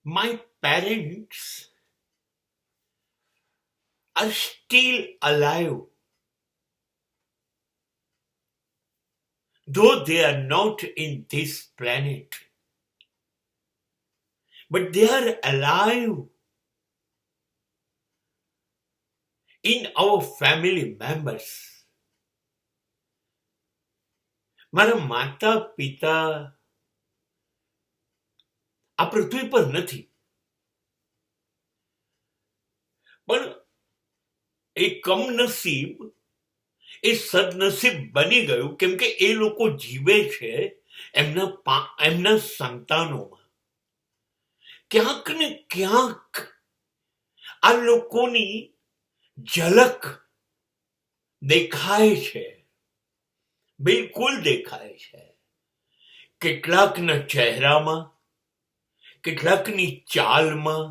My parents are still alive, though they are not in this planet. But they are alive in our family members. મારા માતા પિતા આ પૃથ્વી પર નથી, પણ એ કમનસીબ, એ સદનસીબ બની ગયું કેમ કે એ લોકો જીવે છે એમના સંતાનોમાં. ક્યાંક ને ક્યાંક આ લોકોની ઝલક દેખાય છે, બિલકુલ દેખાય છે. કેટલાકના ચહેરામાં, કેટલાકની ચાલમાં,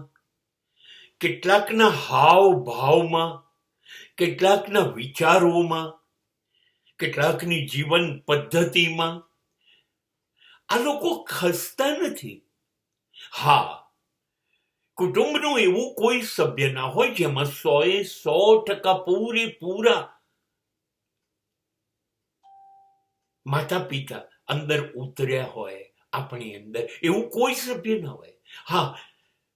કેટલાકના હાવભાવમાં, કેટલાકના વિચારોમાં, કેટલાકની જીવન પદ્ધતિમાં. આ લોકો ખસતા નથી. હા, કુટુંબનું એવું કોઈ સભ્ય ના હોય જેમાં 100% પૂરેપૂરા માતા પિતા અંદર ઉતર્યા હોય. આપણી અંદર એવું કોઈ સભ્ય ના હોય. હા,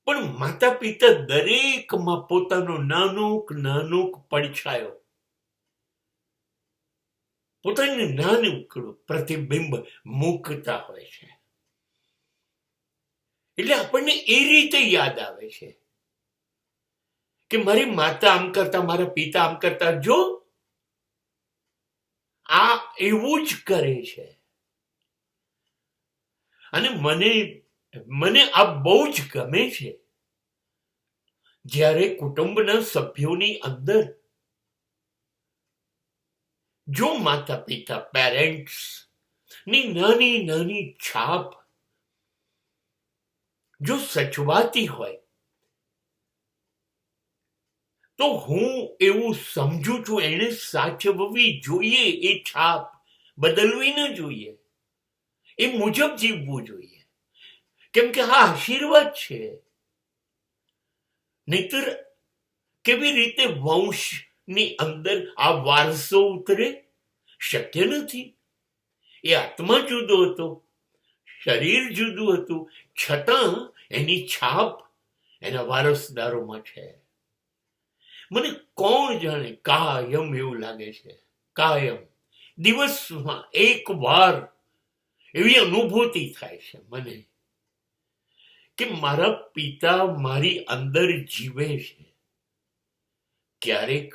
પણ માતા પિતા દરેકમાં પોતાનો નાનોક પડછાયો, પોતાનું નાનકડું પ્રતિબિંબ મૂકતા હોય છે. એટલે આપણને એ રીતે યાદ આવે છે કે મારી માતા આમ કરતા, મારા પિતા આમ કરતા, જો આ એવું જ કરે છે. અને મને આ બહુ જ ગમે છે જ્યારે કુટુંબના સભ્યોની અંદર જો માતા પિતા, પેરેન્ટ્સ ની નાની નાની છાપ જો સચવાતી હોય, તો હું એવું સમજુ છું એને સાચવવી જોઈએ. એ છાપ બદલવી ન જોઈએ, એ મુજબ જીવવું જોઈએ, કેમ કે આ આશીર્વાદ છે. નહીતર કેવી રીતે વંશની અંદર આ વારસો ઉતરે? શક્ય નથી. એ આત્મા જુદો હતો, શરીર જુદું હતું, છતાં એની છાપ એના વારસદારોમાં છે. મને કોણ જાણે કાયમ એવું લાગે છે, કાયમ દિવસમાં એક વાર એવી અનુભૂતિ થાય છે મને કે મારા પિતા મારી અંદર જીવે છે. ક્યારેક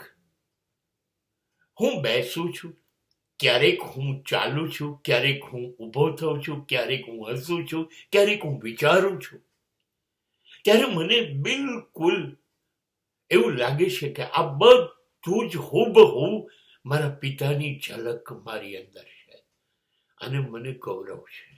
હું બેસું છું, ક્યારેક હું ચાલું છું, ક્યારેક હું ઊભો થઉં છું, ક્યારેક હું હસું છું, ક્યારેક હું વિચારું છું. ત્યારે મને બિલકુલ એવું લાગે છે કે આ બધું જ હુબહુ મારા પિતાની ઝલક મારી અંદર છે. અને મને ગૌરવ છે.